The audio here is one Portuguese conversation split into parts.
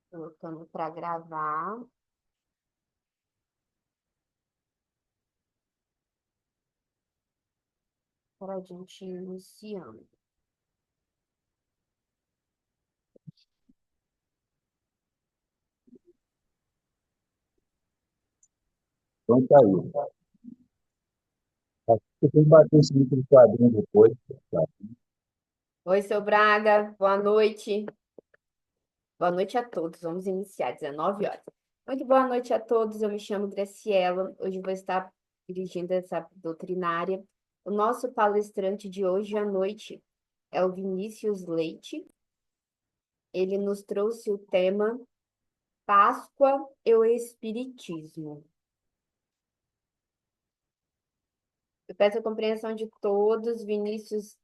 Colocando para gravar. Para a gente ir iniciando. Então tá aí. Acho que tem que bater esse micro do quadrinho depois. Tá? Oi, seu Braga, boa noite. Boa noite a todos. Vamos iniciar, 19 horas. Muito boa noite a todos. Eu me chamo Graciela. Hoje vou estar dirigindo essa doutrinária. O nosso palestrante de hoje à noite é o Vinícius Leite. Ele nos trouxe o tema Páscoa e o Espiritismo. Eu peço a compreensão de todos. Vinícius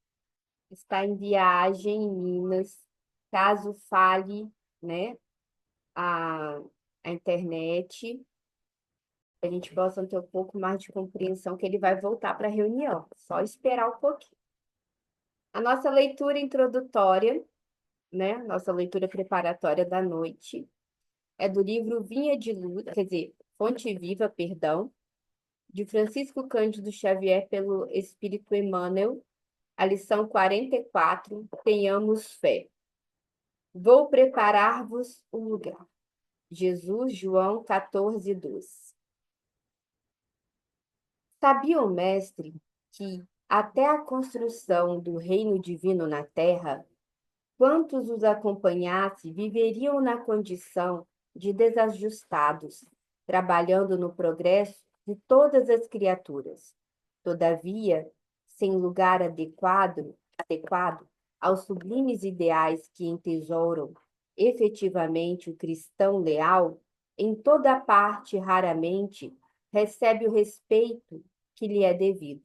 está em viagem em Minas. Caso fale, né, a, a internet, a gente possa ter um pouco mais de compreensão que ele vai voltar para a reunião. Só esperar um pouquinho. A nossa leitura introdutória, né, nossa leitura preparatória da noite, é do livro Vinha de Luz, quer dizer, Fonte Viva, perdão, de Francisco Cândido Xavier pelo Espírito Emmanuel, a lição 44, Tenhamos Fé. Vou preparar-vos um lugar. Jesus, João 14, 12. Sabia o mestre que, até a construção do reino divino na terra, quantos os acompanhasse viveriam na condição de desajustados, trabalhando no progresso de todas as criaturas. Todavia, sem lugar adequado aos sublimes ideais que entesouram efetivamente o cristão leal, em toda parte, raramente, recebe o respeito que lhe é devido.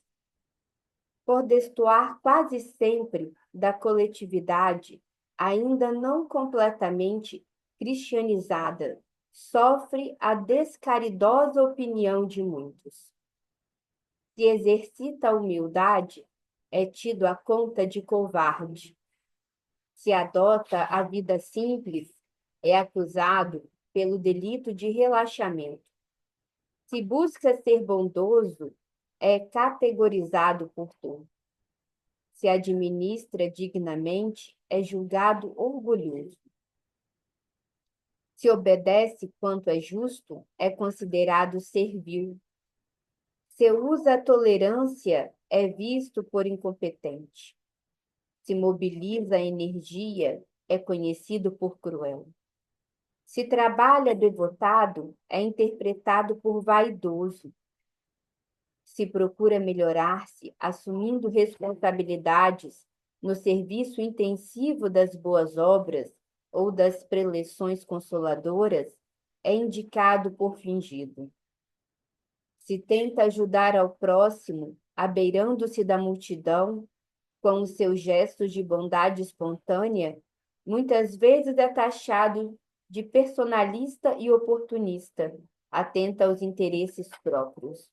Por destoar quase sempre da coletividade, ainda não completamente cristianizada, sofre a descaridosa opinião de muitos. Se exercita a humildade, é tido à conta de covarde. Se adota a vida simples, é acusado pelo delito de relaxamento. Se busca ser bondoso, é categorizado por todos. Se administra dignamente, é julgado orgulhoso. Se obedece quanto é justo, é considerado servil. Se usa a tolerância, é visto por incompetente. Se mobiliza a energia, é conhecido por cruel. Se trabalha devotado, é interpretado por vaidoso. Se procura melhorar-se, assumindo responsabilidades no serviço intensivo das boas obras ou das preleções consoladoras, é indicado por fingido. Se tenta ajudar ao próximo, abeirando-se da multidão, com os seus gestos de bondade espontânea, muitas vezes é taxado de personalista e oportunista, atenta aos interesses próprios.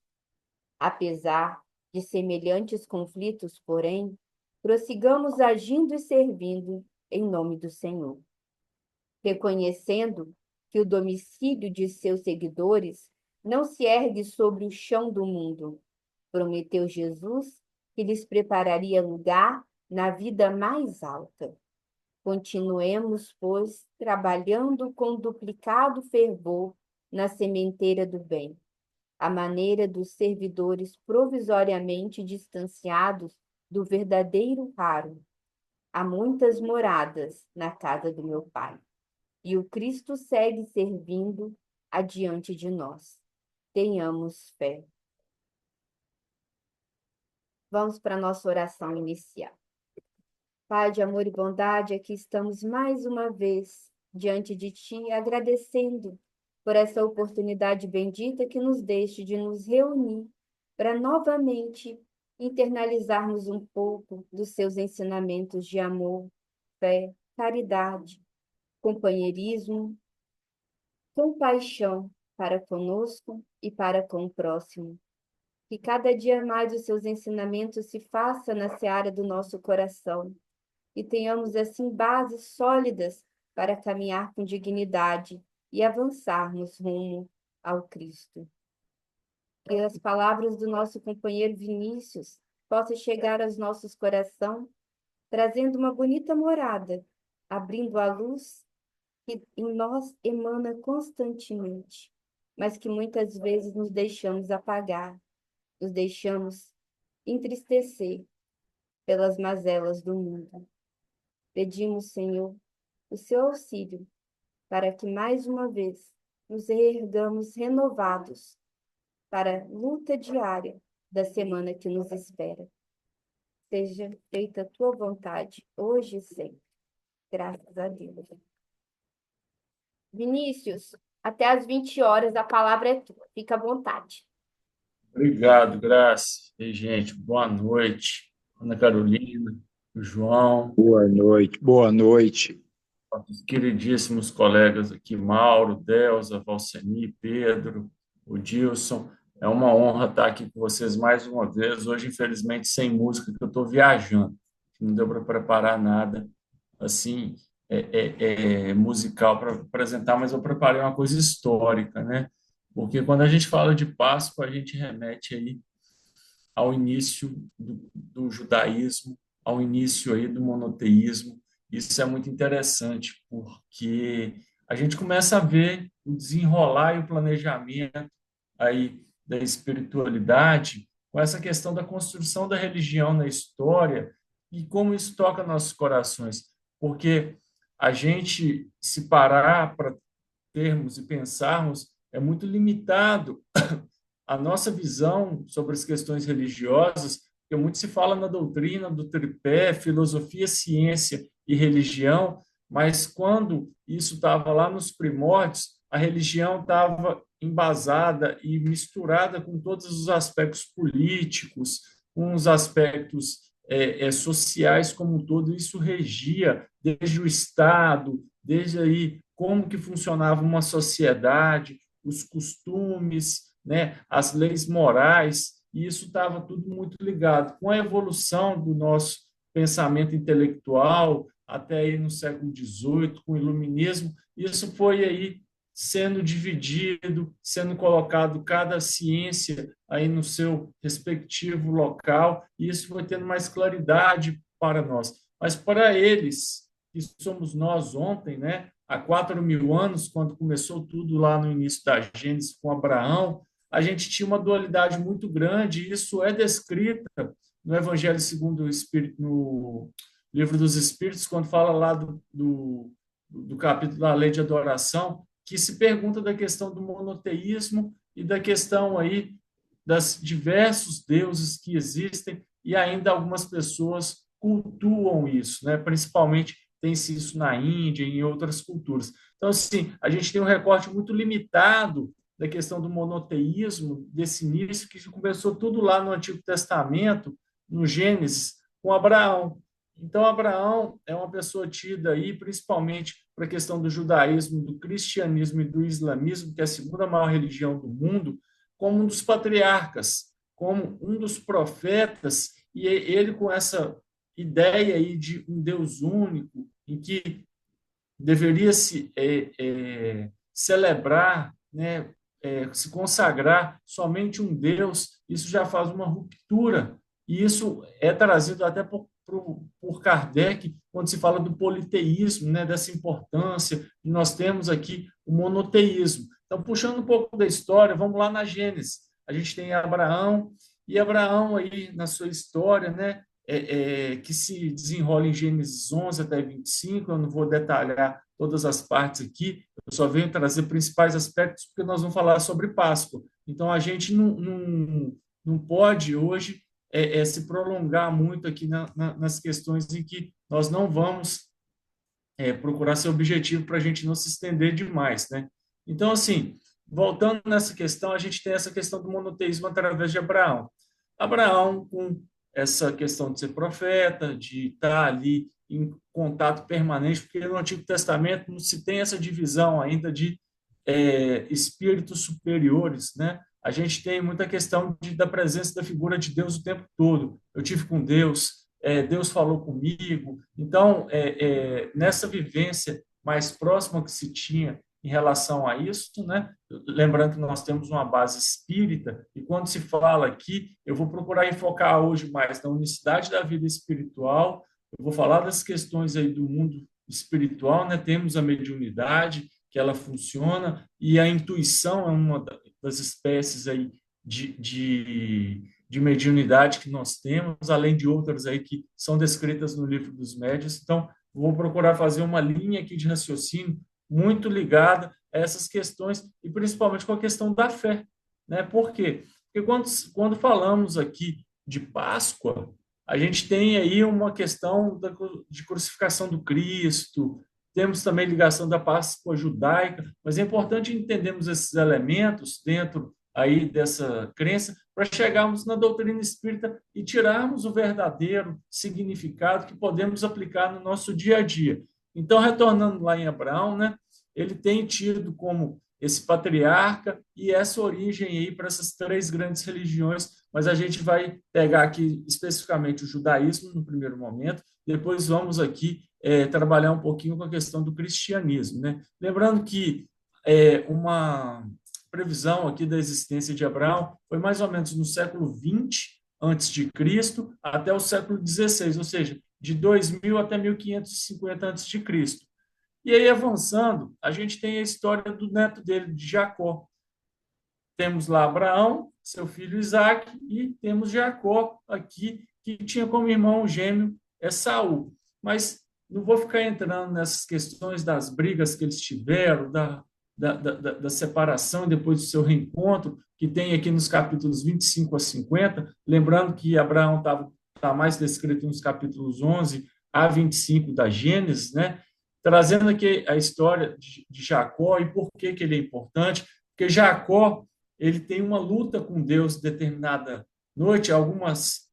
Apesar de semelhantes conflitos, porém, prossigamos agindo e servindo em nome do Senhor, reconhecendo que o domicílio de seus seguidores não se ergue sobre o chão do mundo. Prometeu Jesus que lhes prepararia lugar na vida mais alta. Continuemos, pois, trabalhando com duplicado fervor na sementeira do bem, à maneira dos servidores provisoriamente distanciados do verdadeiro raro. Há muitas moradas na casa do meu Pai, e o Cristo segue servindo adiante de nós. Tenhamos fé. Vamos para a nossa oração inicial. Pai de amor e bondade, aqui estamos mais uma vez diante de Ti, agradecendo por essa oportunidade bendita que nos deixe de nos reunir para novamente internalizarmos um pouco dos Seus ensinamentos de amor, fé, caridade, companheirismo, compaixão para conosco e para com o próximo. Que cada dia mais os Seus ensinamentos se façam na seara do nosso coração e tenhamos assim bases sólidas para caminhar com dignidade e avançarmos rumo ao Cristo. Que as palavras do nosso companheiro Vinícius possam chegar aos nossos corações, trazendo uma bonita morada, abrindo a luz que em nós emana constantemente, mas que muitas vezes nos deixamos apagar, nos deixamos entristecer pelas mazelas do mundo. Pedimos, Senhor, o seu auxílio para que mais uma vez nos ergamos renovados para a luta diária da semana que nos espera. Seja feita a tua vontade, hoje e sempre. Graças a Deus. Vinícius, até às 20 horas a palavra é tua. Fica à vontade. Obrigado, Graça. E, gente, boa noite. Ana Carolina, o João, Boa noite, boa noite. nossos queridíssimos colegas aqui, Mauro, Delza, Valceni, Pedro, o Dilson. É uma honra estar aqui com vocês mais uma vez. Hoje, infelizmente, sem música, que eu estou viajando. Não deu para preparar nada assim musical para apresentar, mas eu preparei uma coisa histórica, né? Porque quando a gente fala de Páscoa, a gente remete aí ao início do judaísmo, ao início aí do monoteísmo. Isso é muito interessante, porque a gente começa a ver o desenrolar e o planejamento aí da espiritualidade com essa questão da construção da religião na história e como isso toca nossos corações. Porque a gente, se parar para termos e pensarmos, é muito limitado a nossa visão sobre as questões religiosas, porque muito se fala na doutrina do tripé, filosofia, ciência e religião, mas quando isso estava lá nos primórdios, a religião estava embasada e misturada com todos os aspectos políticos, com os aspectos sociais como um todo. Isso regia desde o Estado, desde aí como que funcionava uma sociedade, os costumes, né, as leis morais, e isso estava tudo muito ligado com a evolução do nosso pensamento intelectual até aí no século XVIII, com o iluminismo. Isso foi aí sendo dividido, sendo colocado cada ciência aí no seu respectivo local, e isso foi tendo mais claridade para nós. Mas para eles, que somos nós ontem, né, há 4.000 anos, quando começou tudo lá no início da Gênesis com Abraão, a gente tinha uma dualidade muito grande, e isso é descrito no Evangelho segundo o Espírito, no Livro dos Espíritos, quando fala lá do capítulo da Lei de Adoração, que se pergunta da questão do monoteísmo e da questão aí das diversos deuses que existem, e ainda algumas pessoas cultuam isso, né? Principalmente tem-se isso na Índia e em outras culturas. Então, assim, a gente tem um recorte muito limitado da questão do monoteísmo, desse início, que começou tudo lá no Antigo Testamento, no Gênesis, com Abraão. Então, Abraão é uma pessoa tida aí, principalmente para a questão do judaísmo, do cristianismo e do islamismo, que é a segunda maior religião do mundo, como um dos patriarcas, como um dos profetas, e ele com essa ideia aí de um Deus único, em que deveria se celebrar, né, se consagrar somente um Deus, isso já faz uma ruptura. E isso é trazido até por Kardec, quando se fala do politeísmo, né, dessa importância, e nós temos aqui o monoteísmo. Então, puxando um pouco da história, vamos lá na Gênesis. A gente tem Abraão, e Abraão aí na sua história, né, que se desenrola em Gênesis 11 até 25, eu não vou detalhar todas as partes aqui, eu só venho trazer principais aspectos, porque nós vamos falar sobre Páscoa. Então, a gente não pode hoje se prolongar muito aqui nas questões em que nós não vamos procurar ser objetivo para a gente não se estender demais, né? Então, assim, voltando nessa questão, a gente tem essa questão do monoteísmo através de Abraão. Abraão, com essa questão de ser profeta, de estar ali em contato permanente, porque no Antigo Testamento não se tem essa divisão ainda de espíritos superiores, né? A gente tem muita questão da presença da figura de Deus o tempo todo. Eu tive com Deus, Deus falou comigo. Então, nessa vivência mais próxima que se tinha em relação a isso, né? Lembrando que nós temos uma base espírita, e quando se fala aqui, eu vou procurar enfocar hoje mais na unicidade da vida espiritual, eu vou falar das questões aí do mundo espiritual, né? Temos a mediunidade, que ela funciona, e a intuição é uma das espécies aí de mediunidade que nós temos, além de outras aí que são descritas no livro dos médiuns. Então, vou procurar fazer uma linha aqui de raciocínio muito ligada a essas questões, e principalmente com a questão da fé. Né? Por quê? Porque quando falamos aqui de Páscoa, a gente tem aí uma questão de crucificação do Cristo, temos também ligação da Páscoa judaica, mas é importante entendermos esses elementos dentro aí dessa crença para chegarmos na doutrina espírita e tirarmos o verdadeiro significado que podemos aplicar no nosso dia a dia. Então, retornando lá em Abraão, né, ele tem tido como esse patriarca e essa origem aí para essas três grandes religiões, mas a gente vai pegar aqui especificamente o judaísmo no primeiro momento, depois vamos aqui trabalhar um pouquinho com a questão do cristianismo, né? Lembrando que uma previsão aqui da existência de Abraão foi mais ou menos no século 20 antes de Cristo até o século 16, ou seja, de 2000 até 1550 antes de Cristo. E aí, avançando, a gente tem a história do neto dele, de Jacó. Temos lá Abraão, seu filho Isaque, e temos Jacó aqui, que tinha como irmão gêmeo Esaú. Mas não vou ficar entrando nessas questões das brigas que eles tiveram, da separação depois do seu reencontro, que tem aqui nos capítulos 25 a 50, lembrando que Abraão está mais descrito nos capítulos 11 a 25 da Gênesis, né? Trazendo aqui a história de Jacó e por que ele é importante, porque Jacó ele tem uma luta com Deus determinada noite, algumas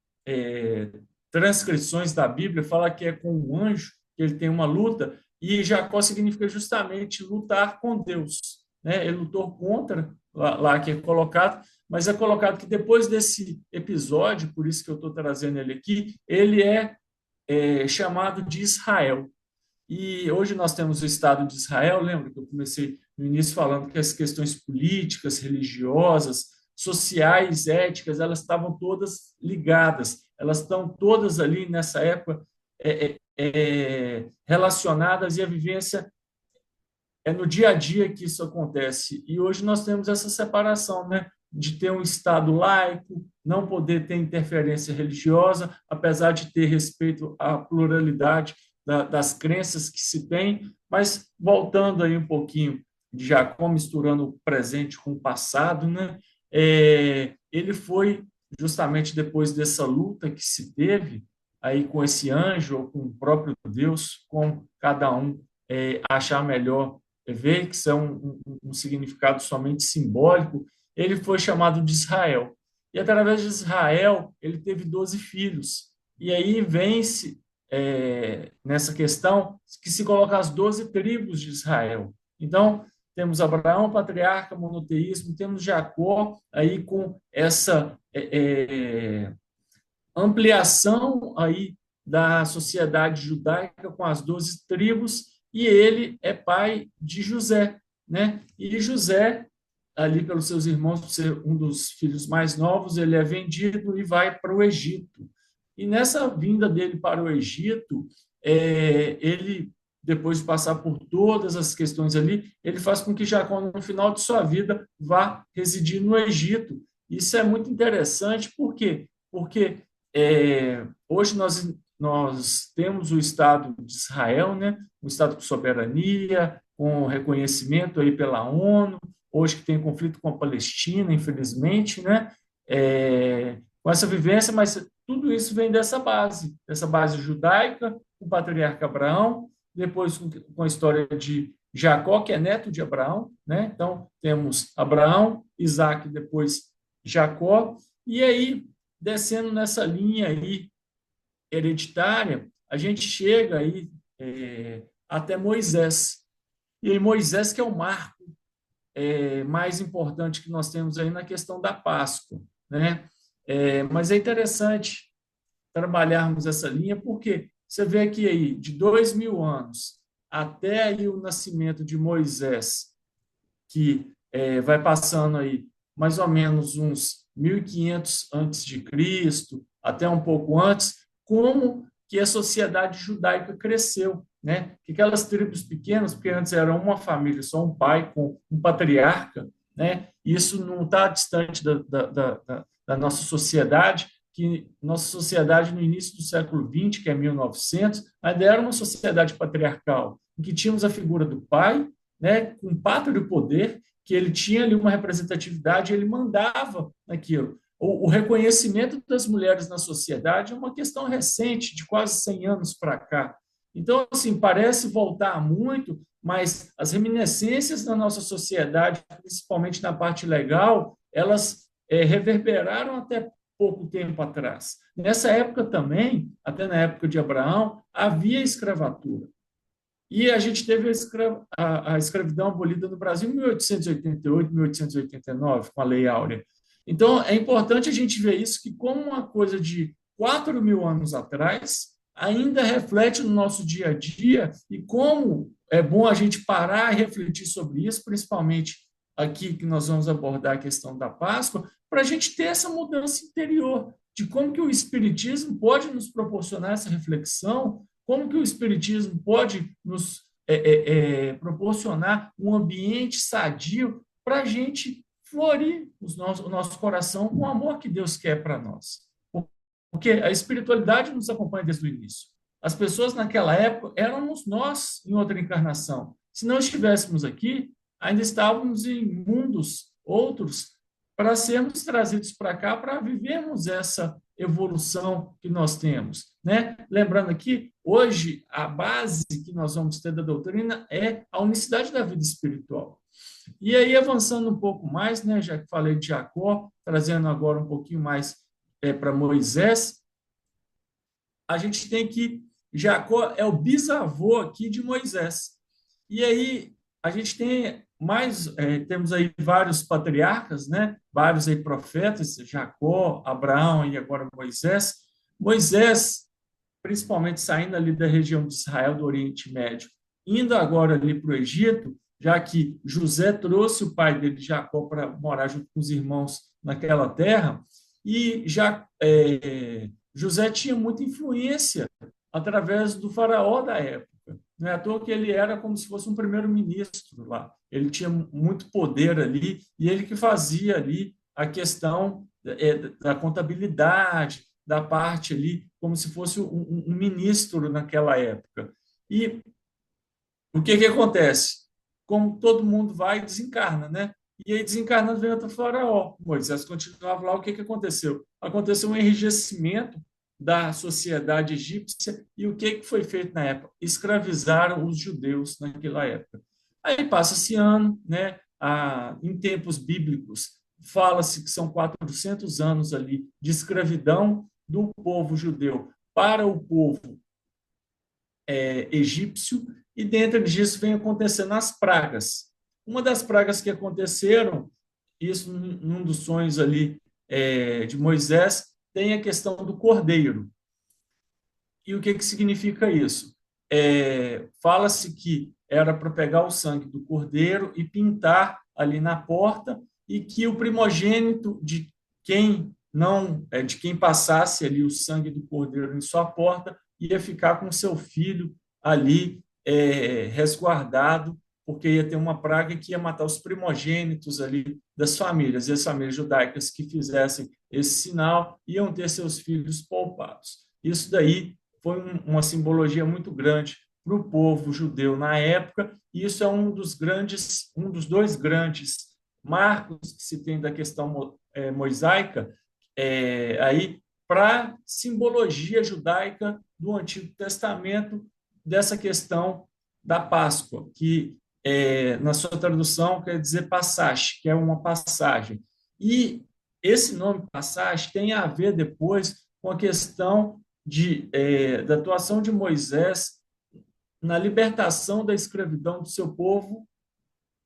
transcrições da Bíblia falam que é com um anjo que ele tem uma luta, e Jacó significa justamente lutar com Deus. Né? Ele lutou contra, lá que é colocado, mas é colocado que depois desse episódio, por isso que eu estou trazendo ele aqui, ele é chamado de Israel. E hoje nós temos o Estado de Israel, lembra que eu comecei no início falando que as questões políticas, religiosas, sociais, éticas, elas estavam todas ligadas, elas estão todas ali nessa época relacionadas, e a vivência é no dia a dia que isso acontece. E hoje nós temos essa separação, né? De ter um Estado laico, não poder ter interferência religiosa, apesar de ter respeito à pluralidade das crenças que se tem, mas voltando aí um pouquinho de Jacó, misturando o presente com o passado, né? Ele foi justamente depois dessa luta que se teve aí com esse anjo ou com o próprio Deus, com cada um achar melhor ver, que isso é um significado somente simbólico, ele foi chamado de Israel. E através de Israel, ele teve 12 filhos. E aí vence nessa questão que se coloca as 12 tribos de Israel. Então, temos Abraão, patriarca, monoteísmo, temos Jacó, aí com essa ampliação aí da sociedade judaica com as 12 tribos, e ele é pai de José, né? E José, ali pelos seus irmãos, por ser um dos filhos mais novos, ele é vendido e vai para o Egito. E nessa vinda dele para o Egito, ele, depois de passar por todas as questões ali, ele faz com que Jacó, no final de sua vida, vá residir no Egito. Isso é muito interessante, por quê? Porque hoje nós temos o Estado de Israel, né? Um Estado com soberania, com reconhecimento aí pela ONU, hoje que tem conflito com a Palestina, infelizmente, né? Com essa vivência, mas tudo isso vem dessa base judaica, o patriarca Abraão, depois com a história de Jacó, que é neto de Abraão, né? Então, temos Abraão, Isaque, depois Jacó, e aí, descendo nessa linha aí hereditária, a gente chega aí até Moisés. E aí Moisés que é o marco mais importante que nós temos aí na questão da Páscoa, né? Mas é interessante trabalharmos essa linha, porque você vê aqui aí, de 2000 anos até aí o nascimento de Moisés, que vai passando aí mais ou menos uns 1500 antes de Cristo, até um pouco antes, como que a sociedade judaica cresceu, né? Que aquelas tribos pequenas, porque antes era uma família, só um pai com um patriarca, né? Isso não está distante da nossa sociedade, que nossa sociedade no início do século XX, que é 1900, ainda era uma sociedade patriarcal, em que tínhamos a figura do pai, né, com pátrio poder, que ele tinha ali uma representatividade, ele mandava naquilo. O reconhecimento das mulheres na sociedade é uma questão recente, de quase 100 anos para cá. Então, assim, parece voltar muito, mas as reminiscências da nossa sociedade, principalmente na parte legal, elas reverberaram até pouco tempo atrás. Nessa época também, até na época de Abraão, havia escravatura. E a gente teve a escravidão abolida no Brasil em 1888, 1889, com a Lei Áurea. Então, é importante a gente ver isso, que como uma coisa de 4.000 anos atrás, ainda reflete no nosso dia a dia, e como é bom a gente parar e refletir sobre isso, principalmente aqui que nós vamos abordar a questão da Páscoa, para a gente ter essa mudança interior, de como que o Espiritismo pode nos proporcionar essa reflexão, como que o Espiritismo pode nos proporcionar um ambiente sadio para a gente florir o nosso coração com o amor que Deus quer para nós. Porque a espiritualidade nos acompanha desde o início. As pessoas naquela época éramos nós em outra encarnação. Se não estivéssemos aqui, ainda estávamos em mundos outros para sermos trazidos para cá para vivermos essa evolução que nós temos, né? Lembrando aqui, hoje a base que nós vamos ter da doutrina é a unicidade da vida espiritual. E aí, avançando um pouco mais, né, já que falei de Jacó, trazendo agora um pouquinho mais para Moisés, a gente tem que Jacó é o bisavô aqui de Moisés. E aí a gente tem temos aí vários patriarcas, né? Vários aí profetas, Jacó, Abraão e agora Moisés. Moisés, principalmente saindo ali da região de Israel, do Oriente Médio, indo agora ali para o Egito, já que José trouxe o pai dele, Jacó, para morar junto com os irmãos naquela terra, e José tinha muita influência através do faraó da época. Não é à toa que ele era como se fosse um primeiro-ministro lá. Ele tinha muito poder ali, e ele que fazia ali a questão da contabilidade, da parte ali, como se fosse um ministro naquela época. E o que acontece? Como todo mundo vai e desencarna, né? E aí, desencarnando, vem outro faraó. Moisés continuava lá, o que aconteceu? Aconteceu um enrijecimento da sociedade egípcia, e o que foi feito na época? Escravizaram os judeus naquela época. Aí passa-se ano, né? Em tempos bíblicos, fala-se que são 400 anos ali de escravidão do povo judeu para o povo egípcio, e dentro disso vem acontecendo as pragas. Uma das pragas que aconteceram, isso num dos sonhos ali de Moisés, tem a questão do cordeiro. E o que significa isso? Fala-se que era para pegar o sangue do cordeiro e pintar ali na porta, e que o primogênito de quem passasse ali o sangue do cordeiro em sua porta ia ficar com seu filho ali resguardado, porque ia ter uma praga que ia matar os primogênitos ali das famílias, e as famílias judaicas que fizessem esse sinal iam ter seus filhos poupados. Isso daí foi uma simbologia muito grande para o povo judeu na época, e isso é um dos dois grandes marcos que se tem da questão mosaica aí para simbologia judaica do Antigo Testamento, dessa questão da Páscoa, que na sua tradução quer dizer passagem, que é uma passagem. E esse nome passagem tem a ver depois com a questão da atuação de Moisés na libertação da escravidão do seu povo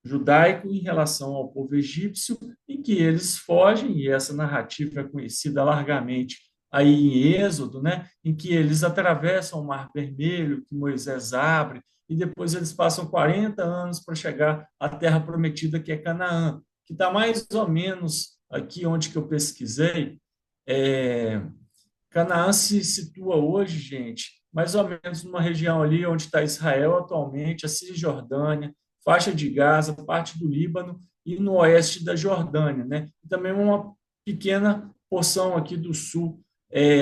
judaico em relação ao povo egípcio, em que eles fogem, e essa narrativa é conhecida largamente aí em Êxodo, né, em que eles atravessam o Mar Vermelho, que Moisés abre, e depois eles passam 40 anos para chegar à terra prometida, que é Canaã, que está mais ou menos aqui onde que eu pesquisei. É, Canaã se situa hoje, gente, mais ou menos numa região ali onde está Israel atualmente, a Cisjordânia, faixa de Gaza, parte do Líbano e no oeste da Jordânia, né? E também uma pequena porção aqui do sul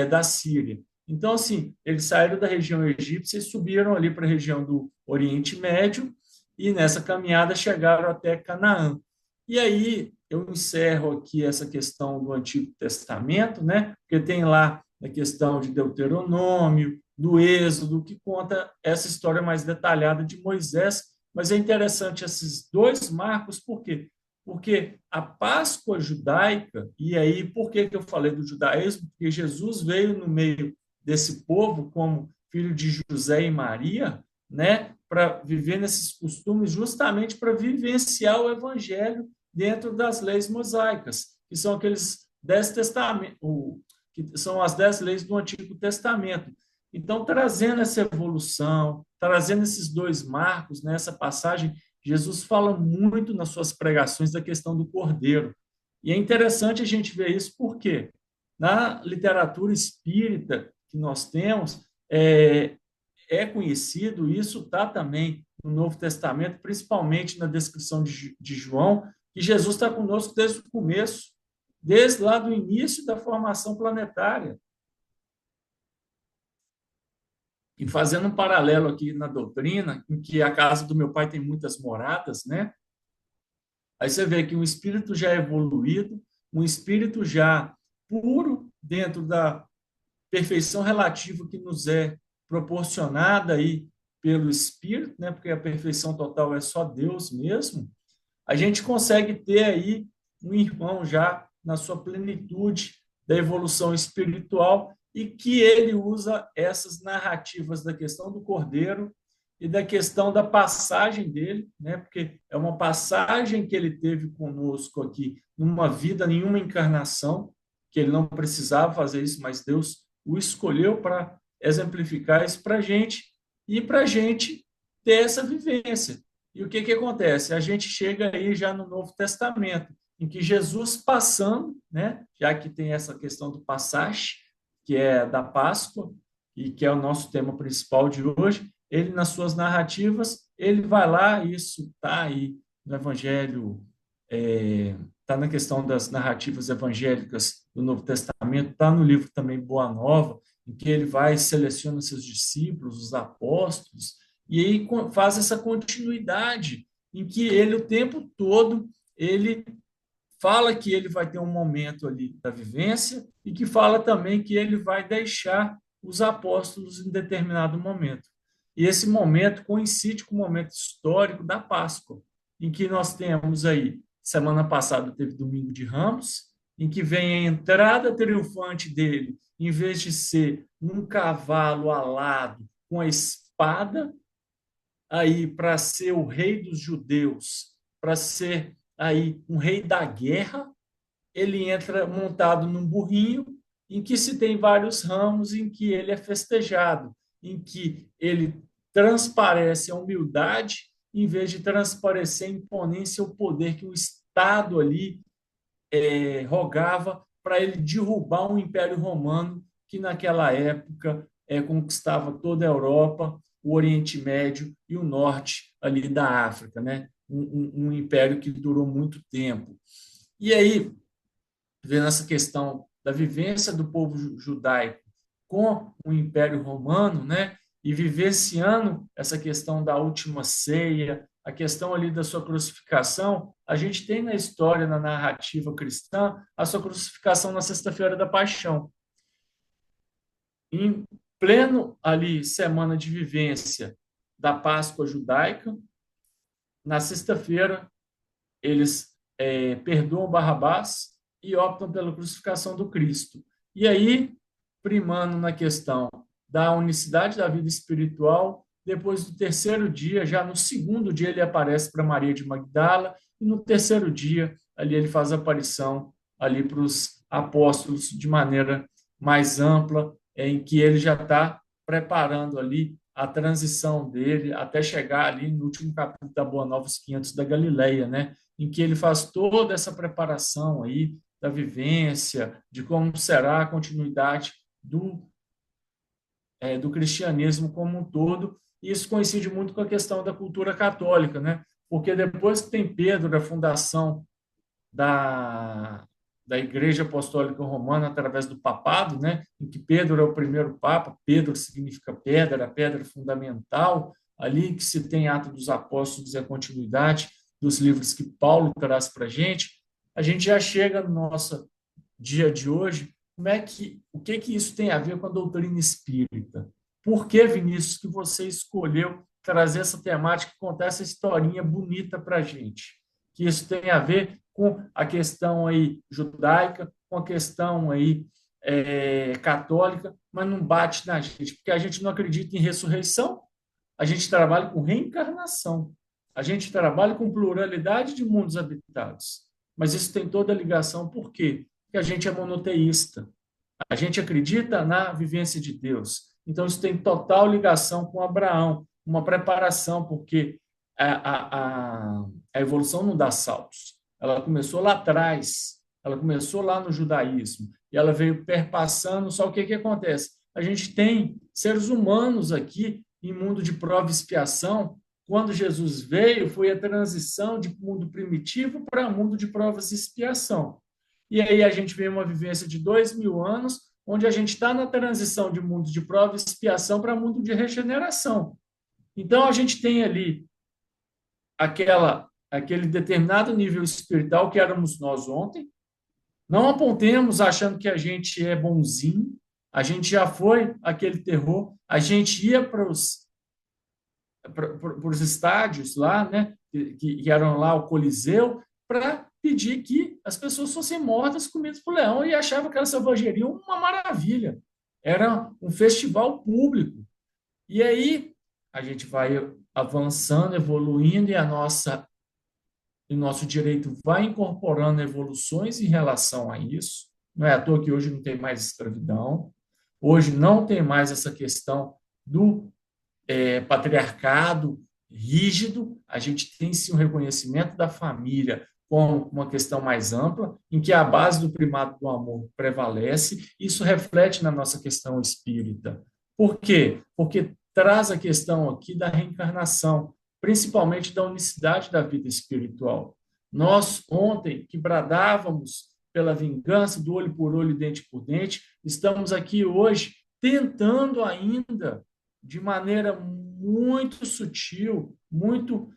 da Síria. Então, assim, eles saíram da região egípcia e subiram ali para a região do Oriente Médio e nessa caminhada chegaram até Canaã. E aí eu encerro aqui essa questão do Antigo Testamento, né? Porque tem lá a questão de Deuteronômio, do Êxodo, que conta essa história mais detalhada de Moisés, mas é interessante esses dois marcos, por quê? Porque a Páscoa judaica, e aí por que eu falei do judaísmo? Porque Jesus veio no meio desse povo como filho de José e Maria, né, para viver nesses costumes, justamente para vivenciar o evangelho dentro das leis mosaicas, que são aqueles 10 testamentos, que são as 10 leis do Antigo Testamento. Então, trazendo essa evolução, trazendo esses dois marcos nessa passagem, Jesus fala muito nas suas pregações da questão do cordeiro. E é interessante a gente ver isso porque na literatura espírita que nós temos, é conhecido, isso está também no Novo Testamento, principalmente na descrição de João, que Jesus está conosco desde o começo, desde lá do início da formação planetária. E fazendo um paralelo aqui na doutrina, em que a casa do meu pai tem muitas moradas, né? Aí você vê que um espírito já evoluído, um espírito já puro dentro da perfeição relativa que nos é proporcionada aí pelo espírito, né? Porque a perfeição total é só Deus mesmo. A gente consegue ter aí um irmão já na sua plenitude da evolução espiritual e que ele usa essas narrativas da questão do cordeiro e da questão da passagem dele, né? Porque é uma passagem que ele teve conosco aqui numa vida, nenhuma encarnação, que ele não precisava fazer isso, mas Deus o escolheu para exemplificar isso para a gente e para a gente ter essa vivência. E o que acontece? A gente chega aí já no Novo Testamento, em que Jesus passando, né, já que tem essa questão do passage, que é da Páscoa, e que é o nosso tema principal de hoje, ele, nas suas narrativas, ele vai lá, isso está aí no Evangelho, está na questão das narrativas evangélicas do Novo Testamento, está no livro também Boa Nova, em que ele vai seleciona seus discípulos, os apóstolos, e aí faz essa continuidade, em que ele, o tempo todo, ele fala que ele vai ter um momento ali da vivência e que fala também que ele vai deixar os apóstolos em determinado momento. E esse momento coincide com o momento histórico da Páscoa, em que nós temos aí, semana passada teve Domingo de Ramos, em que vem a entrada triunfante dele, em vez de ser um cavalo alado com a espada, aí para ser o rei dos judeus, para ser aí um rei da guerra, ele entra montado num burrinho em que se tem vários ramos, em que ele é festejado, em que ele transparece a humildade em vez de transparecer a imponência, o poder que o Estado ali rogava para ele derrubar um império romano que naquela época conquistava toda a Europa, o Oriente Médio e o norte ali da África, né? Um império que durou muito tempo. E aí, vendo essa questão da vivência do povo judaico com o Império Romano, né? E vivenciando essa questão da última ceia, a questão ali da sua crucificação, a gente tem na história, na narrativa cristã, a sua crucificação na Sexta-feira da Paixão. Em pleno ali semana de vivência da Páscoa judaica, na sexta-feira eles perdoam Barrabás e optam pela crucificação do Cristo. E aí, primando na questão da unicidade da vida espiritual, depois do terceiro dia, já no segundo dia ele aparece para Maria de Magdala e no terceiro dia ali ele faz a aparição ali para os apóstolos de maneira mais ampla, em que ele já está preparando ali a transição dele até chegar ali no último capítulo da Boa Nova, os 500 da Galileia, né? Em que ele faz toda essa preparação aí da vivência, de como será a continuidade do cristianismo como um todo. E isso coincide muito com a questão da cultura católica, né? Porque depois que tem Pedro, da fundação da Igreja Apostólica Romana através do papado, né, em que Pedro é o primeiro papa, Pedro significa pedra, a pedra fundamental, ali que se tem Atos dos Apóstolos e a continuidade dos livros que Paulo traz para a gente já chega no nosso dia de hoje, o que isso tem a ver com a doutrina espírita? Por que, Vinícius, que você escolheu trazer essa temática e contar essa historinha bonita para a gente? Que isso tem a ver com a questão aí judaica, com a questão aí católica, mas não bate na gente, porque a gente não acredita em ressurreição, a gente trabalha com reencarnação, a gente trabalha com pluralidade de mundos habitados, mas isso tem toda a ligação, por quê? Porque a gente é monoteísta, a gente acredita na vivência de Deus, então isso tem total ligação com Abraão, uma preparação, porque a evolução não dá saltos. Ela começou lá atrás, ela começou lá no judaísmo, e ela veio perpassando, só o que acontece? A gente tem seres humanos aqui em mundo de prova e expiação. Quando Jesus veio, foi a transição de mundo primitivo para mundo de provas e expiação. E aí a gente vê uma vivência de 2000 anos, onde a gente está na transição de mundo de prova e expiação para mundo de regeneração. Então, a gente tem ali aquele determinado nível espiritual que éramos nós ontem. Não apontemos achando que a gente é bonzinho, a gente já foi aquele terror, a gente ia para os estádios lá, né, que eram lá o Coliseu, para pedir que as pessoas fossem mortas, comidas por leão, e achava aquela selvageria uma maravilha. Era um festival público. E aí a gente vai avançando, evoluindo, e o nosso direito vai incorporando evoluções em relação a isso. Não é à toa que hoje não tem mais escravidão, hoje não tem mais essa questão do patriarcado rígido, a gente tem sim um reconhecimento da família como uma questão mais ampla, em que a base do primado do amor prevalece. Isso reflete na nossa questão espírita. Por quê? Porque traz a questão aqui da reencarnação, principalmente da unicidade da vida espiritual. Nós, ontem, que bradávamos pela vingança do olho por olho, dente por dente, estamos aqui hoje tentando ainda, de maneira muito sutil, muito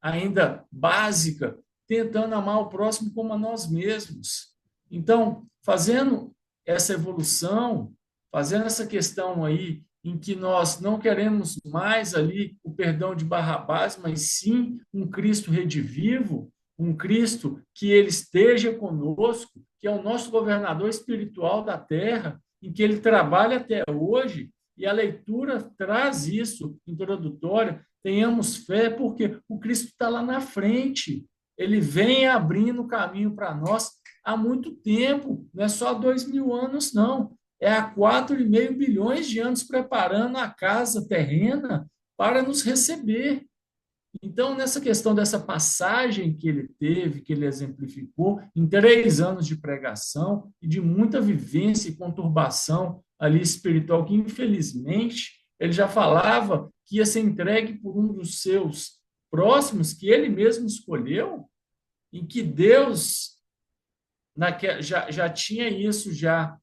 ainda básica, tentando amar o próximo como a nós mesmos. Então, fazendo essa evolução, fazendo essa questão aí, em que nós não queremos mais ali o perdão de Barrabás, mas sim um Cristo redivivo, um Cristo que ele esteja conosco, que é o nosso governador espiritual da terra, em que ele trabalha até hoje, e a leitura traz isso, introdutória. Tenhamos fé, porque o Cristo está lá na frente. Ele vem abrindo o caminho para nós há muito tempo, não é só 2000 anos, não. É há 4,5 bilhões de anos preparando a casa terrena para nos receber. Então, nessa questão dessa passagem que ele teve, que ele exemplificou, em 3 anos de pregação e de muita vivência e conturbação ali espiritual, que infelizmente ele já falava que ia ser entregue por um dos seus próximos, que ele mesmo escolheu, em que Deus já tinha isso já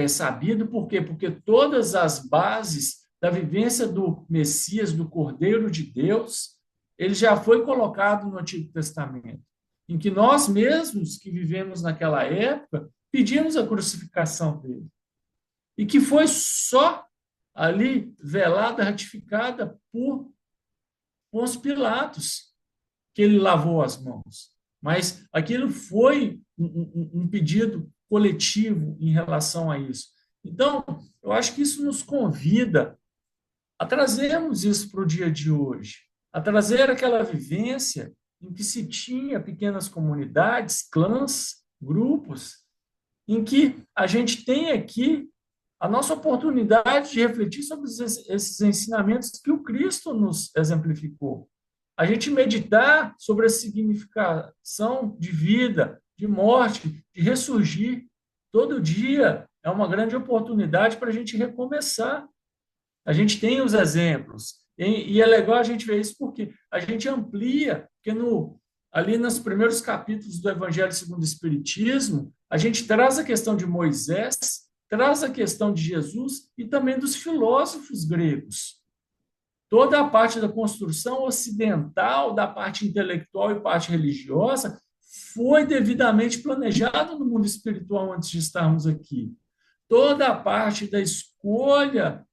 sabido. Por quê? Porque todas as bases da vivência do Messias, do Cordeiro de Deus, ele já foi colocado no Antigo Testamento, em que nós mesmos que vivemos naquela época pedimos a crucificação dele, e que foi só ali velada, ratificada por Pôncio Pilatos, que ele lavou as mãos. Mas aquilo foi um pedido coletivo em relação a isso. Então, eu acho que isso nos convida a trazermos isso para o dia de hoje, a trazer aquela vivência em que se tinha pequenas comunidades, clãs, grupos, em que a gente tem aqui a nossa oportunidade de refletir sobre esses ensinamentos que o Cristo nos exemplificou. A gente meditar sobre a significação de vida, de morte, de ressurgir. Todo dia é uma grande oportunidade para a gente recomeçar. A gente tem os exemplos. E é legal a gente ver isso porque a gente amplia, porque ali nos primeiros capítulos do Evangelho segundo o Espiritismo, a gente traz a questão de Moisés, traz a questão de Jesus e também dos filósofos gregos. Toda a parte da construção ocidental, da parte intelectual e parte religiosa, foi devidamente planejada no mundo espiritual antes de estarmos aqui. Toda a parte da escolha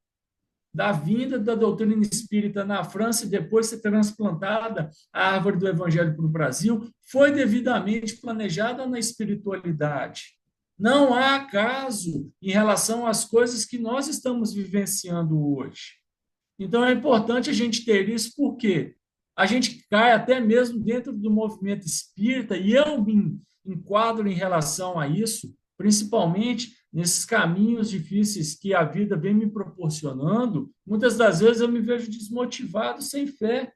da vinda da doutrina espírita na França e depois ser transplantada a árvore do evangelho para o Brasil, foi devidamente planejada na espiritualidade. Não há acaso em relação às coisas que nós estamos vivenciando hoje. Então, é importante a gente ter isso, porque a gente cai até mesmo dentro do movimento espírita, e eu me enquadro em relação a isso, principalmente nesses caminhos difíceis que a vida vem me proporcionando. Muitas das vezes eu me vejo desmotivado, sem fé.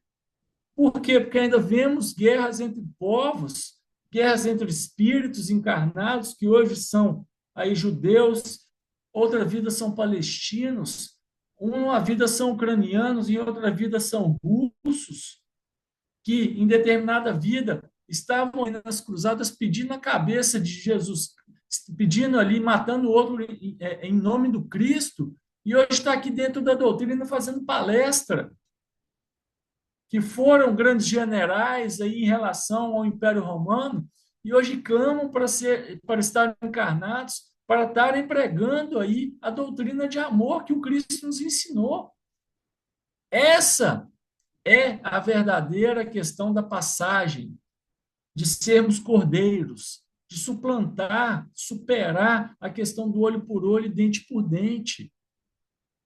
Por quê? Porque ainda vemos guerras entre povos, guerras entre espíritos encarnados, que hoje são aí judeus, outra vida são palestinos, uma vida são ucranianos e outra vida são russos, que em determinada vida estavam nas cruzadas pedindo a cabeça de Jesus, pedindo ali, matando o outro em nome do Cristo, e hoje está aqui dentro da doutrina fazendo palestra, que foram grandes generais aí em relação ao Império Romano, e hoje clamam para estar encarnados, para estarem pregando aí a doutrina de amor que o Cristo nos ensinou. Essa é a verdadeira questão da passagem, de sermos cordeiros, de suplantar, superar a questão do olho por olho e dente por dente,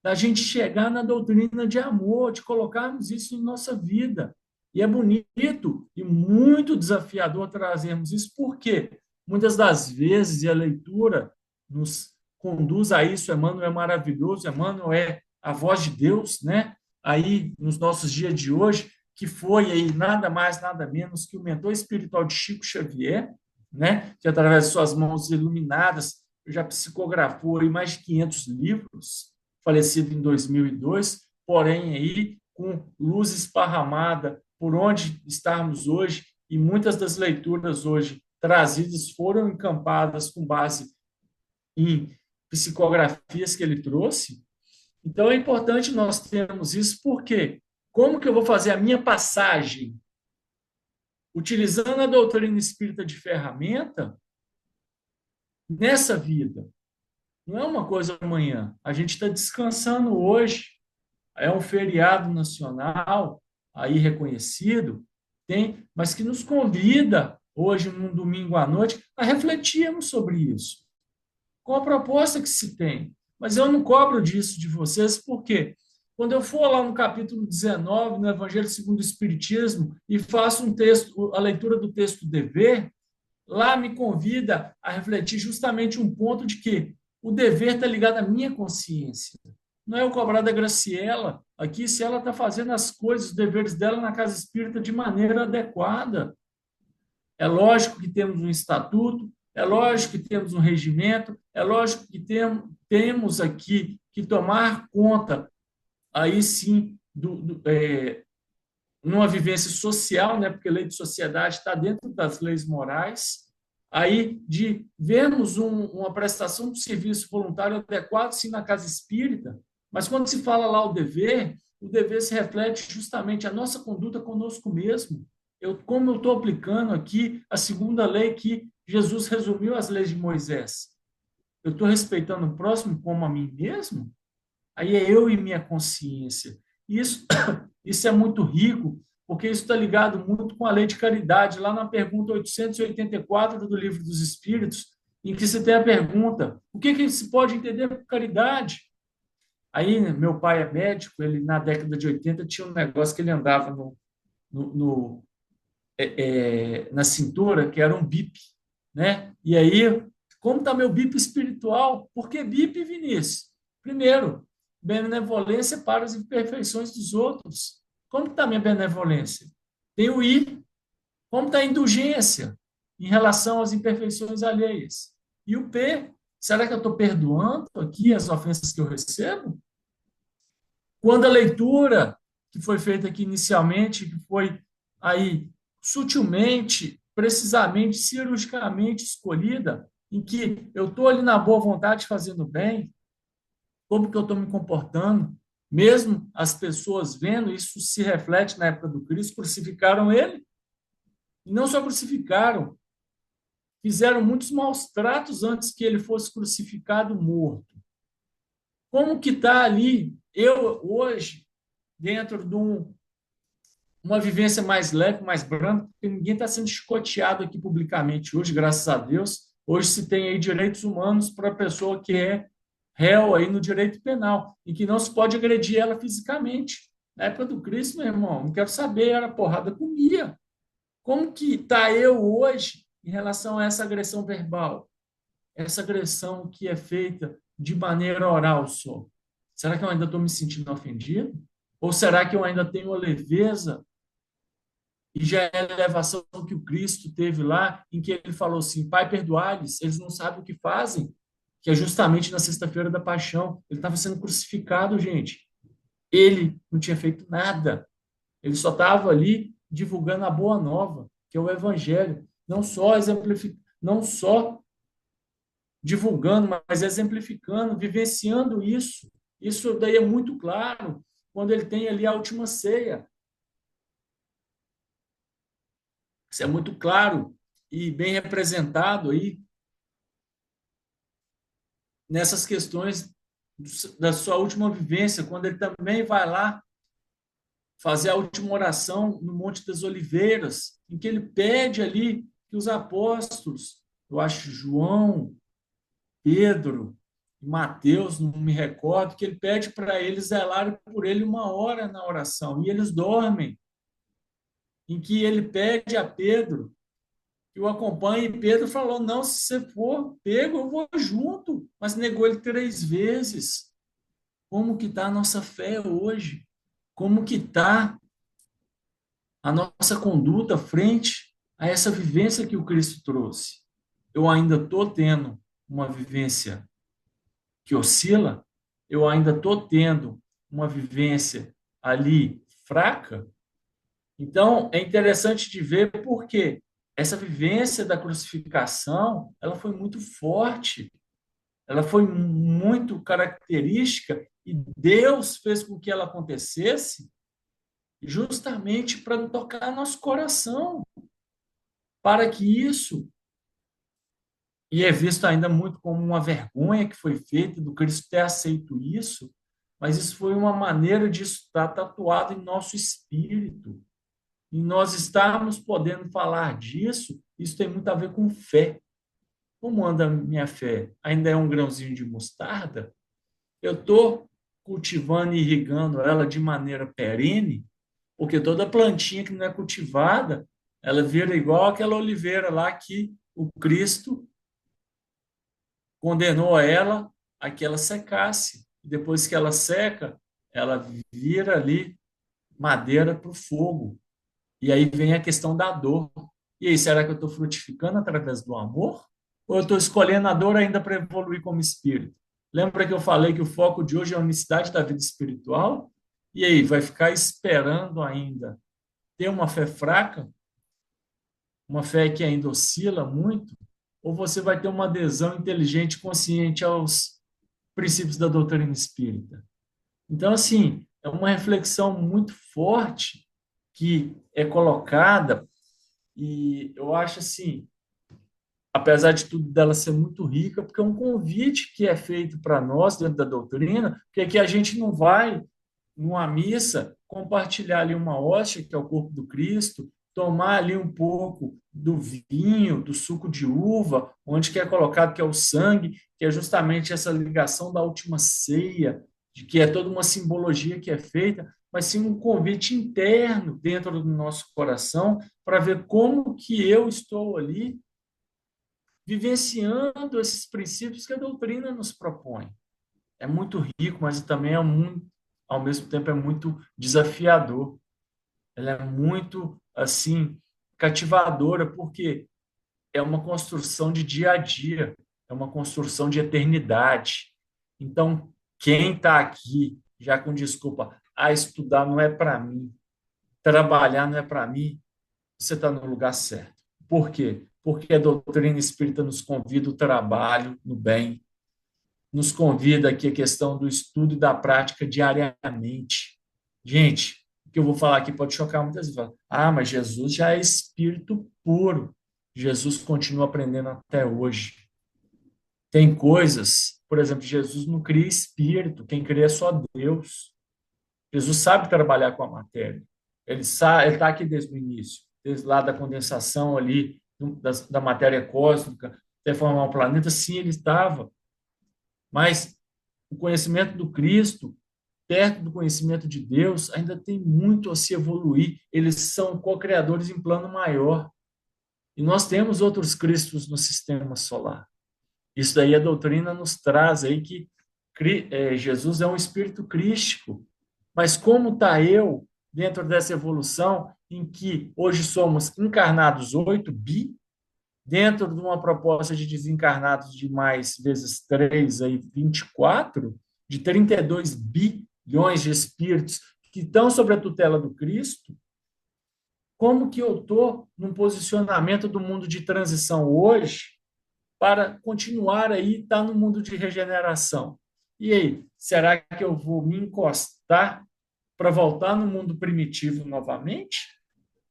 da gente chegar na doutrina de amor, de colocarmos isso em nossa vida. E é bonito e muito desafiador trazermos isso, porque muitas das vezes, e a leitura nos conduz a isso, Emmanuel é maravilhoso, Emmanuel é a voz de Deus, né? Aí, nos nossos dias de hoje, que foi aí nada mais, nada menos que o mentor espiritual de Chico Xavier, né? Que através de suas mãos iluminadas já psicografou aí mais de 500 livros, falecido em 2002, porém aí com luz esparramada por onde estamos hoje, e muitas das leituras hoje trazidas foram encampadas com base em psicografias que ele trouxe. Então é importante nós termos isso, porque como que eu vou fazer a minha passagem utilizando a doutrina espírita de ferramenta nessa vida? Não é uma coisa amanhã. A gente está descansando hoje. É um feriado nacional aí reconhecido, mas que nos convida hoje, num domingo à noite, a refletirmos sobre isso. Com a proposta que se tem. Mas eu não cobro disso de vocês, porque quando eu for lá no capítulo 19, no Evangelho segundo o Espiritismo, e faço a leitura do texto dever, lá me convida a refletir justamente um ponto de que o dever está ligado à minha consciência. Não é o cobrar da Graciela aqui, se ela está fazendo as coisas, os deveres dela na casa espírita de maneira adequada. É lógico que temos um estatuto, é lógico que temos um regimento, é lógico que temos aqui que tomar conta, aí sim, numa vivência social, né, porque a lei de sociedade está dentro das leis morais, aí de vermos uma prestação de serviço voluntário adequado, sim, na casa espírita, mas quando se fala lá o dever se reflete justamente a nossa conduta conosco mesmo. Como eu estou aplicando aqui a segunda lei que Jesus resumiu as leis de Moisés? Eu estou respeitando o próximo como a mim mesmo? Aí é eu e minha consciência. Isso, isso é muito rico, porque isso está ligado muito com a lei de caridade, lá na pergunta 884 do Livro dos Espíritos, em que se tem a pergunta: o que se pode entender por caridade? Aí, meu pai é médico, ele na década de 80 tinha um negócio que ele andava na cintura, que era um bip, né? E aí, como está meu bip espiritual? Por que bip, Vinícius? Primeiro, benevolência para as imperfeições dos outros. Como está a minha benevolência? Tem o I. Como está a indulgência em relação às imperfeições alheias? E o P. Será que eu estou perdoando aqui as ofensas que eu recebo? Quando a leitura que foi feita aqui inicialmente, que foi aí sutilmente, precisamente, cirurgicamente escolhida, em que eu estou ali na boa vontade fazendo bem, como que eu estou me comportando, mesmo as pessoas vendo, isso se reflete na época do Cristo, crucificaram ele, e não só crucificaram, fizeram muitos maus tratos antes que ele fosse crucificado, morto. Como que está ali, eu hoje, dentro de uma vivência mais leve, mais branda, porque ninguém está sendo chicoteado aqui publicamente hoje, graças a Deus. Hoje se tem aí direitos humanos para a pessoa que é réu aí no direito penal, e que não se pode agredir ela fisicamente. Na época do Cristo, meu irmão, não quero saber, era porrada, comia. Como que está eu hoje em relação a essa agressão verbal? Essa agressão que é feita de maneira oral só? Será que eu ainda estou me sentindo ofendido? Ou será que eu ainda tenho a leveza e já é a elevação que o Cristo teve lá, em que ele falou assim: Pai, perdoai-lhes, eles não sabem o que fazem, que é justamente na sexta-feira da paixão. Ele estava sendo crucificado, gente. Ele não tinha feito nada. Ele só estava ali divulgando a boa nova, que é o evangelho. Não só divulgando, mas exemplificando, vivenciando isso. Isso daí é muito claro quando ele tem ali a última ceia. Isso é muito claro e bem representado aí nessas questões da sua última vivência, quando ele também vai lá fazer a última oração no Monte das Oliveiras, em que ele pede ali que os apóstolos, eu acho João, Pedro, Mateus, não me recordo, que ele pede para eles zelarem por ele 1 hora na oração, e eles dormem, em que ele pede a Pedro que o acompanhe, e Pedro falou: não, se você for pego, eu vou junto, mas negou ele 3 vezes. Como que está a nossa fé hoje? Como que está a nossa conduta frente a essa vivência que o Cristo trouxe? Eu ainda estou tendo uma vivência que oscila? Eu ainda estou tendo uma vivência ali fraca? Então, é interessante de ver porque essa vivência da crucificação, ela foi muito forte, ela foi muito característica e Deus fez com que ela acontecesse justamente para tocar nosso coração, para que isso, e é visto ainda muito como uma vergonha que foi feita do Cristo ter aceito isso, mas isso foi uma maneira de estar tatuado em nosso espírito. E nós estarmos podendo falar disso, isso tem muito a ver com fé. Como anda a minha fé? Ainda é um grãozinho de mostarda? Eu estou cultivando e irrigando ela de maneira perene, porque toda plantinha que não é cultivada, ela vira igual aquela oliveira lá que o Cristo condenou ela a que ela secasse. Depois que ela seca, ela vira ali madeira para o fogo. E aí vem a questão da dor. E aí, será que eu estou frutificando através do amor? Ou eu estou escolhendo a dor ainda para evoluir como espírito? Lembra que eu falei que o foco de hoje é a unicidade da vida espiritual? E aí, vai ficar esperando ainda ter uma fé fraca, uma fé que ainda oscila muito? Ou você vai ter uma adesão inteligente, consciente aos princípios da doutrina espírita? Então, assim, é uma reflexão muito forte que é colocada, e eu acho assim, apesar de tudo dela ser muito rica, porque é um convite que é feito para nós dentro da doutrina, porque aqui a gente não vai numa missa compartilhar ali uma hóstia, que é o corpo do Cristo, tomar ali um pouco do vinho, do suco de uva, onde que é colocado que é o sangue, que é justamente essa ligação da última ceia, de que é toda uma simbologia que é feita, mas sim um convite interno dentro do nosso coração para ver como que eu estou ali vivenciando esses princípios que a doutrina nos propõe. é muito rico, mas também ao mesmo tempo é muito desafiador. Ela é muito assim cativadora, porque é uma construção de dia a dia, é uma construção de eternidade. Então, quem está aqui já com desculpa, estudar não é para mim, trabalhar não é para mim, você está no lugar certo. Por quê? Porque a doutrina espírita nos convida o trabalho no bem, nos convida aqui a questão do estudo e da prática diariamente. Gente, o que eu vou falar aqui pode chocar muitas vezes. Mas Jesus já é espírito puro. Jesus continua aprendendo até hoje. Tem coisas, por exemplo, Jesus não cria espírito, quem cria é só Deus. Jesus sabe trabalhar com a matéria. Ele está aqui desde o início, desde lá da condensação ali, da matéria cósmica, até formar um planeta. Sim, ele estava. Mas o conhecimento do Cristo, perto do conhecimento de Deus, ainda tem muito a se evoluir. Eles são co-criadores em plano maior. E nós temos outros Cristos no sistema solar. Isso daí a doutrina nos traz aí que Jesus é um espírito crístico. Mas como está eu dentro dessa evolução em que hoje somos encarnados 8 bi, dentro de uma proposta de desencarnados de mais vezes 3, aí 24, de 32 bilhões de espíritos que estão sob a tutela do Cristo, como que eu estou num posicionamento do mundo de transição hoje para continuar aí estar no mundo de regeneração? E aí, será que eu vou me encostar para voltar no mundo primitivo novamente?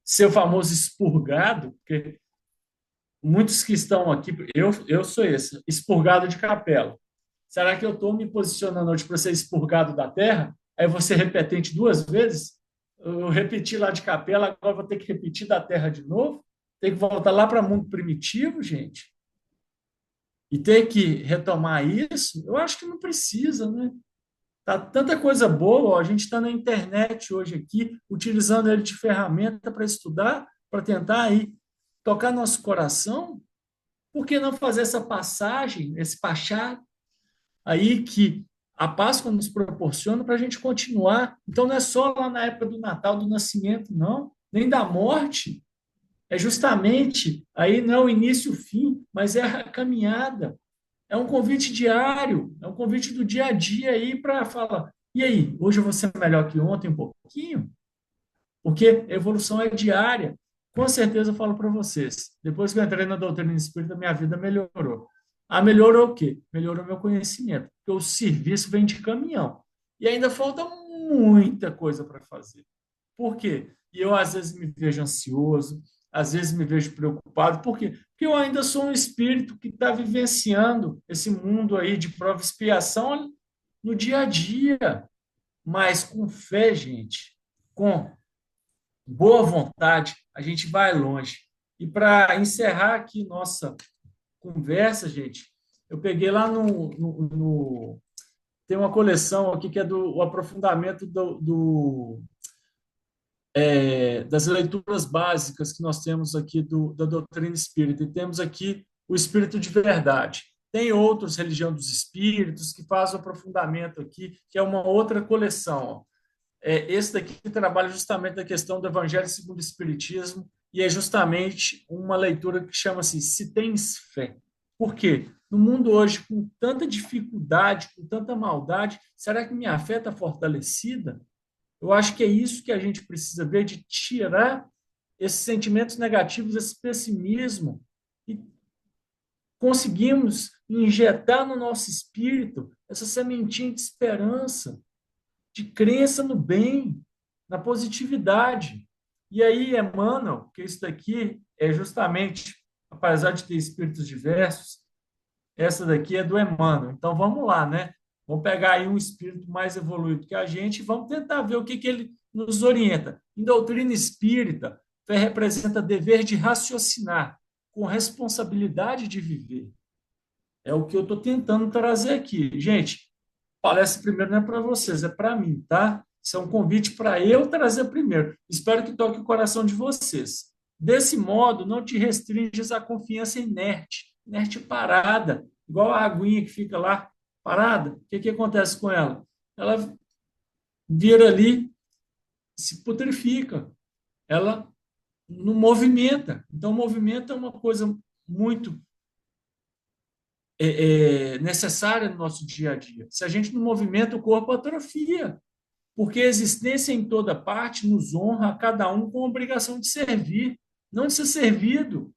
Ser o famoso expurgado? Porque muitos que estão aqui, eu sou esse, expurgado de capela. Será que eu estou me posicionando hoje para ser expurgado da terra? Aí vou ser repetente 2 vezes? Eu repeti lá de capela, agora vou ter que repetir da terra de novo? Tem que voltar lá para o mundo primitivo, gente? E ter que retomar isso? Eu acho que não precisa, né? Tá tanta coisa boa, ó, a gente está na internet hoje aqui, utilizando ele de ferramenta para estudar, para tentar aí tocar nosso coração. Por que não fazer essa passagem, esse pachá aí que a Páscoa nos proporciona para a gente continuar? Então não é só lá na época do Natal, do nascimento, não, nem da morte. É justamente aí não é o início e o fim, mas é a caminhada. É um convite diário, é um convite do dia a dia aí para falar, e aí, hoje eu vou ser melhor que ontem um pouquinho? Porque a evolução é diária. Com certeza eu falo para vocês, depois que eu entrei na doutrina espírita, minha vida melhorou. Melhorou o quê? Melhorou meu conhecimento, porque o serviço vem de caminhão. E ainda falta muita coisa para fazer. Por quê? E eu, às vezes, me vejo ansioso, às vezes me vejo preocupado. Por quê? Porque eu ainda sou um espírito que está vivenciando esse mundo aí de prova e expiação no dia a dia. Mas com fé, gente, com boa vontade, a gente vai longe. E para encerrar aqui nossa conversa, gente, eu peguei lá tem uma coleção aqui que é do o aprofundamento das leituras básicas que nós temos aqui da doutrina espírita. E temos aqui o Espírito de Verdade. Tem outros, Religião dos Espíritos, que faz o aprofundamento aqui, que é uma outra coleção. Ó. Esse daqui trabalha justamente a questão do Evangelho segundo o Espiritismo, e é justamente uma leitura que chama-se Se Tens Fé. Por quê? No mundo hoje, com tanta dificuldade, com tanta maldade, será que minha fé está fortalecida? Eu acho que é isso que a gente precisa ver, de tirar esses sentimentos negativos, esse pessimismo, e conseguimos injetar no nosso espírito essa sementinha de esperança, de crença no bem, na positividade. E aí, Emmanuel, que isso daqui é justamente, apesar de ter espíritos diversos, essa daqui é do Emmanuel. Então, vamos lá, né? Vamos pegar aí um espírito mais evoluído que a gente e vamos tentar ver o que ele nos orienta. Em doutrina espírita, fé representa dever de raciocinar, com responsabilidade de viver. É o que eu estou tentando trazer aqui. Gente, palestra primeiro não é para vocês, é para mim, tá? Isso é um convite para eu trazer primeiro. Espero que toque o coração de vocês. Desse modo, não te restringes à confiança inerte parada, igual a aguinha que fica lá parada, o que acontece com ela? Ela vira ali, se putrifica, ela não movimenta. Então, o movimento é uma coisa muito necessária no nosso dia a dia. Se a gente não movimenta, o corpo atrofia, porque a existência em toda parte nos honra a cada um com a obrigação de servir, não de ser servido.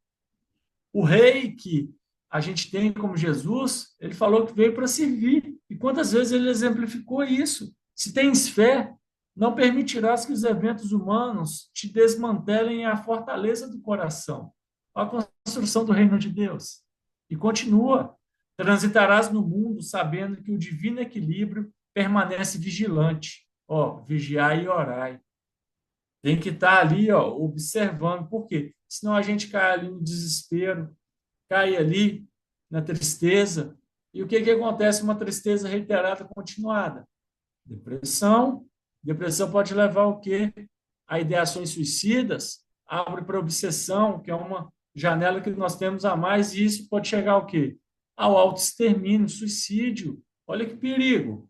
O rei que a gente tem como Jesus, ele falou que veio para servir. E quantas vezes ele exemplificou isso? Se tens fé, não permitirás que os eventos humanos te desmantelem a fortaleza do coração, a construção do reino de Deus. E continua: transitarás no mundo sabendo que o divino equilíbrio permanece vigilante. Ó, vigiai e orai. Tem que estar ali, ó, observando. Por quê? Senão a gente cai ali no desespero, cai ali na tristeza. E o que acontece? Uma tristeza reiterada, continuada. Depressão. Depressão pode levar ao quê? A ideações suicidas, abre para obsessão, que é uma janela que nós temos a mais, e isso pode chegar ao quê? Ao autoextermínio, suicídio. Olha que perigo.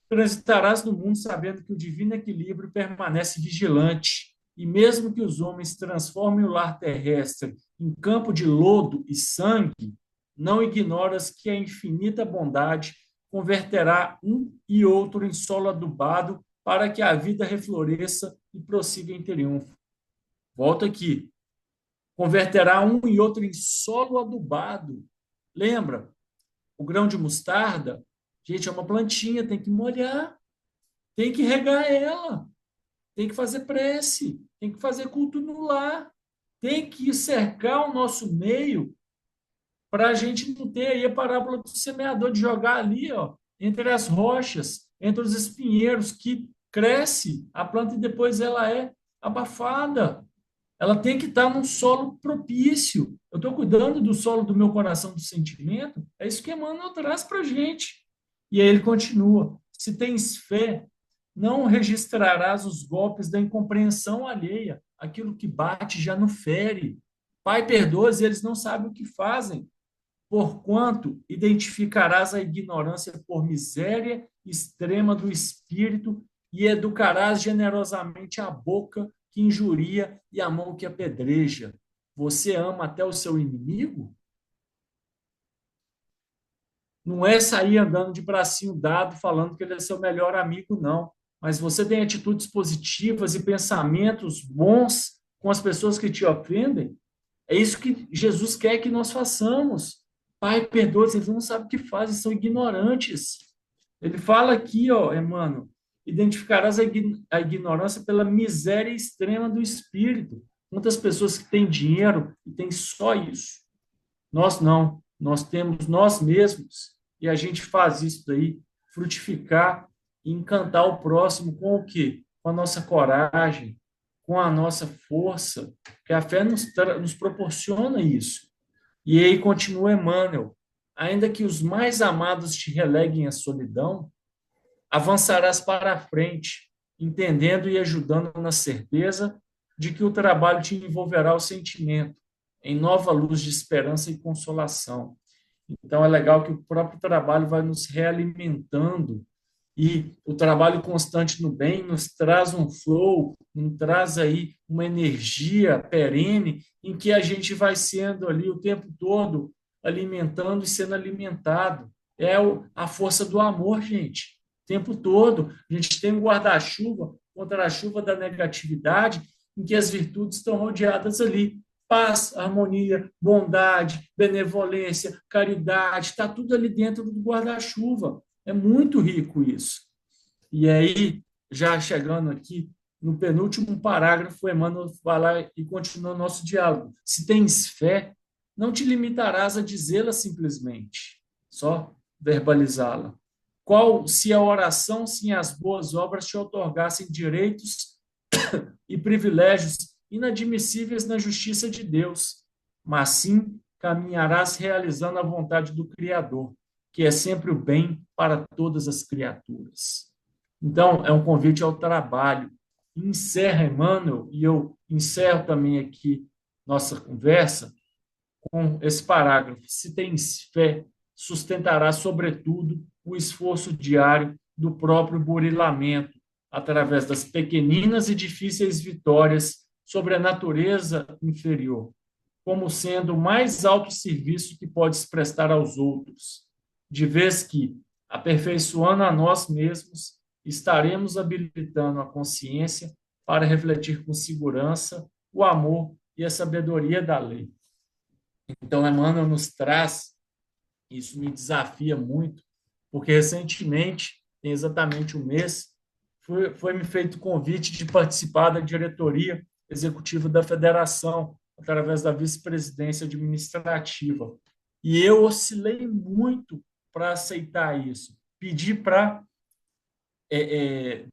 Transitarás no mundo sabendo que o divino equilíbrio permanece vigilante, e mesmo que os homens transformem o lar terrestre em campo de lodo e sangue, não ignoras que a infinita bondade converterá um e outro em solo adubado para que a vida refloresça e prossiga em triunfo. Volta aqui. Converterá um e outro em solo adubado. Lembra? O grão de mostarda, gente, é uma plantinha, tem que molhar, tem que regar ela, tem que fazer prece, tem que fazer culto no lar, tem que cercar o nosso meio para a gente não ter aí a parábola do semeador de jogar ali, ó, entre as rochas, entre os espinheiros, que cresce a planta e depois ela é abafada. Ela tem que estar num solo propício. Eu estou cuidando do solo do meu coração, do sentimento. É isso que Emmanuel traz para a gente. E aí ele continua: se tens fé, não registrarás os golpes da incompreensão alheia. Aquilo que bate já não fere. Pai, perdoa-os, eles não sabem o que fazem. Porquanto identificarás a ignorância por miséria extrema do espírito e educarás generosamente a boca que injuria e a mão que apedreja. Você ama até o seu inimigo? Não é sair andando de bracinho dado falando que ele é seu melhor amigo, não. Mas você tem atitudes positivas e pensamentos bons com as pessoas que te ofendem. É isso que Jesus quer que nós façamos. Pai, perdoa, eles não sabem o que fazem, são ignorantes. Ele fala aqui, ó, Emmanuel, identificarás a ignorância pela miséria extrema do espírito. Muitas pessoas que têm dinheiro e têm só isso. Nós não, nós temos nós mesmos e a gente faz isso daí frutificar e encantar o próximo com o quê? Com a nossa coragem, com a nossa força, que a fé nos proporciona isso. E aí continua Emmanuel: ainda que os mais amados te releguem à solidão, avançarás para a frente, entendendo e ajudando na certeza de que o trabalho te envolverá o sentimento, em nova luz de esperança e consolação. Então, é legal que o próprio trabalho vai nos realimentando e o trabalho constante no bem nos traz um flow, nos traz aí uma energia perene em que a gente vai sendo ali o tempo todo alimentando e sendo alimentado. É a força do amor, gente. O tempo todo. A gente tem um guarda-chuva contra a chuva da negatividade, em que as virtudes estão rodeadas ali. Paz, harmonia, bondade, benevolência, caridade, está tudo ali dentro do guarda-chuva. É muito rico isso. E aí, já chegando aqui no penúltimo parágrafo, Emmanuel vai lá e continua o nosso diálogo. Se tens fé, não te limitarás a dizê-la simplesmente, só verbalizá-la. Qual se a oração, sim, as boas obras te otorgassem direitos e privilégios inadmissíveis na justiça de Deus, mas sim caminharás realizando a vontade do Criador, que é sempre o bem para todas as criaturas. Então, é um convite ao trabalho. Encerra Emmanuel, e eu encerro também aqui nossa conversa com esse parágrafo. Se tens fé, sustentará, sobretudo, o esforço diário do próprio burilamento, através das pequeninas e difíceis vitórias sobre a natureza inferior, como sendo o mais alto serviço que podes prestar aos outros, de vez que, aperfeiçoando a nós mesmos, estaremos habilitando a consciência para refletir com segurança o amor e a sabedoria da lei. Então, Emmanuel nos traz, isso me desafia muito, porque recentemente, tem exatamente um mês, foi-me feito o convite de participar da diretoria executiva da federação, através da vice-presidência administrativa. E eu oscilei muito para aceitar isso. Pedi para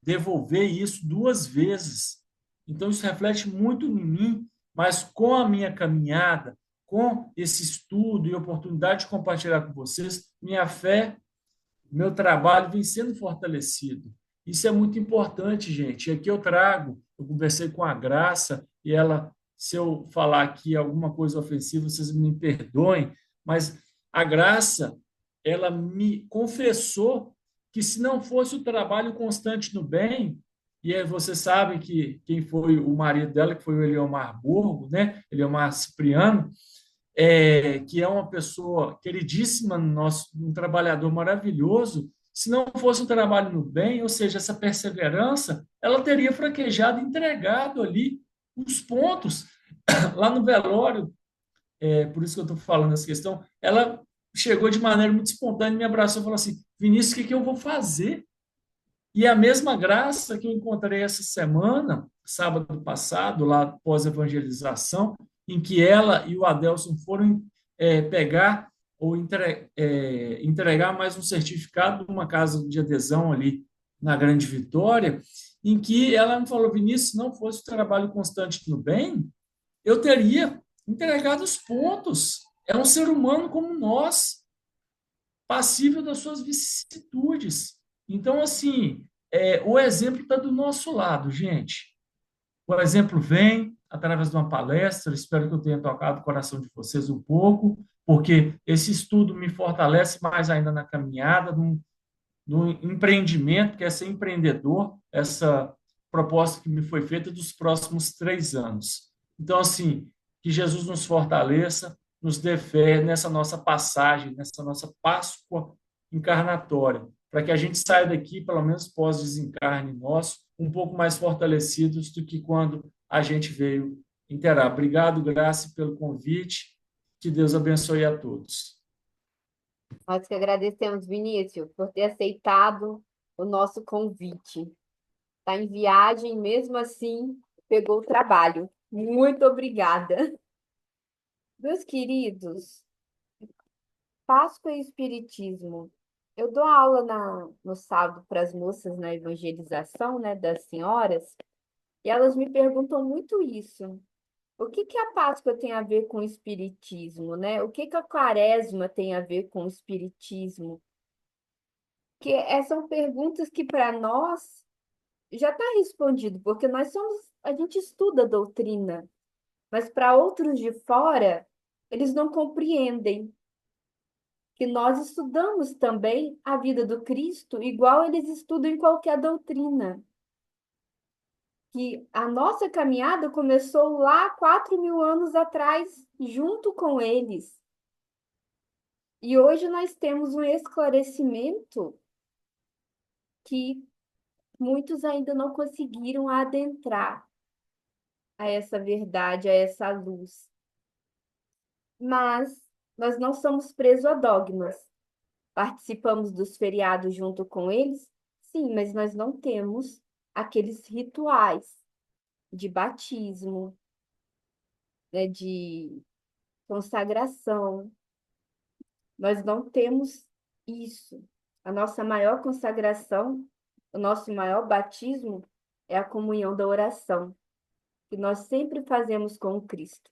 devolver isso 2 vezes. Então, isso reflete muito em mim, mas com a minha caminhada, com esse estudo e oportunidade de compartilhar com vocês, minha fé, meu trabalho vem sendo fortalecido. Isso é muito importante, gente. E aqui eu conversei com a Graça, e ela, se eu falar aqui alguma coisa ofensiva, vocês me perdoem, mas a Graça, ela me confessou que se não fosse o trabalho constante no bem, e aí você sabe que quem foi o marido dela, que foi o Eliomar Burgo, né? Eliomar Cipriano, que é uma pessoa queridíssima, um trabalhador maravilhoso, se não fosse um trabalho no bem, ou seja, essa perseverança, ela teria fraquejado, entregado ali os pontos. Lá no velório, por isso que eu estou falando essa questão, ela chegou de maneira muito espontânea, me abraçou e falou assim: Vinícius, o que eu vou fazer? E a mesma Graça que eu encontrei essa semana, sábado passado, lá pós-evangelização, em que ela e o Adelson foram pegar ou entregar mais um certificado de uma casa de adesão ali na Grande Vitória, em que ela me falou: Vinícius, se não fosse o trabalho constante no bem, eu teria entregado os pontos. É um ser humano como nós, passível das suas vicissitudes. Então, assim, o exemplo está do nosso lado, gente. O exemplo vem através de uma palestra, espero que eu tenha tocado o coração de vocês um pouco, porque esse estudo me fortalece mais ainda na caminhada, no empreendimento, que é ser empreendedor, essa proposta que me foi feita dos próximos 3 anos. Então, assim, que Jesus nos fortaleça, nos dê fé nessa nossa passagem, nessa nossa Páscoa encarnatória, para que a gente saia daqui, pelo menos pós-desencarne nosso, um pouco mais fortalecidos do que quando a gente veio interar. Obrigado, Graça, pelo convite. Que Deus abençoe a todos. Nós que agradecemos, Vinícius, por ter aceitado o nosso convite. Está em viagem, mesmo assim, pegou o trabalho. Muito obrigada. Meus queridos, Páscoa e Espiritismo. Eu dou aula no sábado para as moças na evangelização, né, das senhoras, e elas me perguntam muito isso. O que que a Páscoa tem a ver com o Espiritismo, né? O que que a Quaresma tem a ver com o Espiritismo? Que são perguntas que para nós já está respondido, porque a gente estuda a doutrina, mas para outros de fora, eles não compreendem que nós estudamos também a vida do Cristo, igual eles estudam em qualquer doutrina. Que a nossa caminhada começou lá 4.000 anos atrás, junto com eles. E hoje nós temos um esclarecimento que muitos ainda não conseguiram adentrar a essa verdade, a essa luz. Mas nós não somos presos a dogmas. Participamos dos feriados junto com eles? Sim, mas nós não temos aqueles rituais de batismo, né, de consagração. Nós não temos isso. A nossa maior consagração, o nosso maior batismo é a comunhão da oração, que nós sempre fazemos com o Cristo,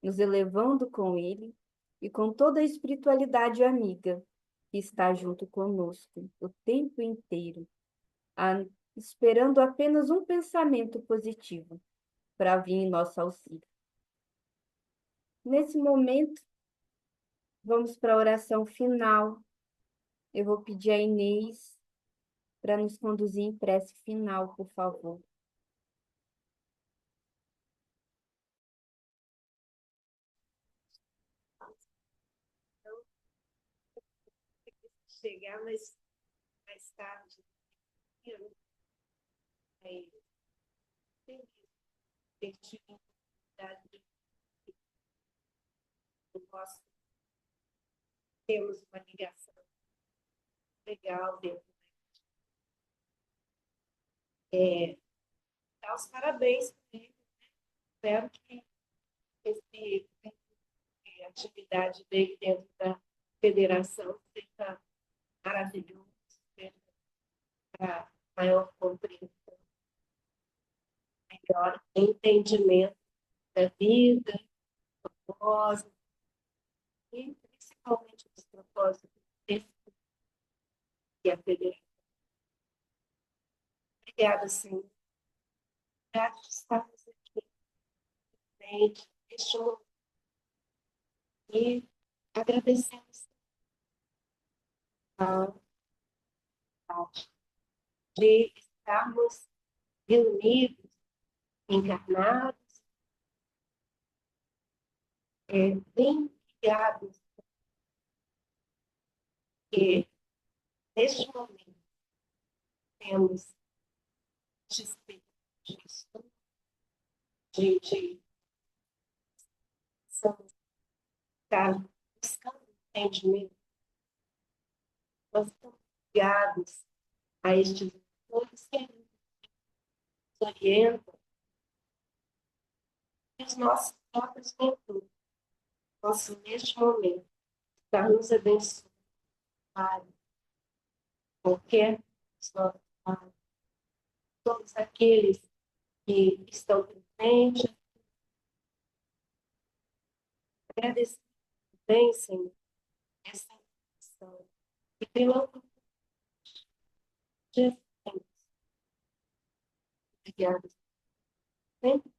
nos elevando com Ele e com toda a espiritualidade amiga que está junto conosco o tempo inteiro, esperando apenas um pensamento positivo para vir em nosso auxílio. Nesse momento, Vamos para a oração final. Eu vou pedir a Inês para nos conduzir em prece final, por favor. Chegar mais tarde, eu tenho oportunidade de nós temos uma ligação legal dentro. Dar os parabéns para ele. Espero que a atividade dele dentro da federação seja maravilhosa, seja para maior compreensão, melhor entendimento da vida, propósito, e principalmente dos propósitos desse que é a federação. Obrigada, Senhor. Obrigada de estarmos aqui presente neste momento e agradecemos a oportunidade de estarmos reunidos, encarnados, bem ligados, que neste momento temos despeito disso, de estar buscando entendimento, nós estamos ligados a estes autores que nos orientam e os nossos próprios mentores. Posso, neste momento, estar nos abençoando, qualquer dos nossos pais, todos aqueles que estão presentes, agradecer bem, Senhor, essa informação e pela oportunidade de existência. Obrigada. Sempre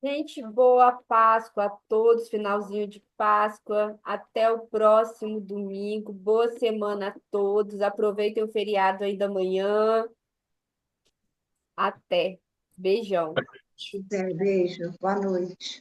Gente, boa Páscoa a todos, finalzinho de Páscoa. Até o próximo domingo. Boa semana a todos. Aproveitem o feriado aí da manhã. Até. Beijão. Beijo, boa noite.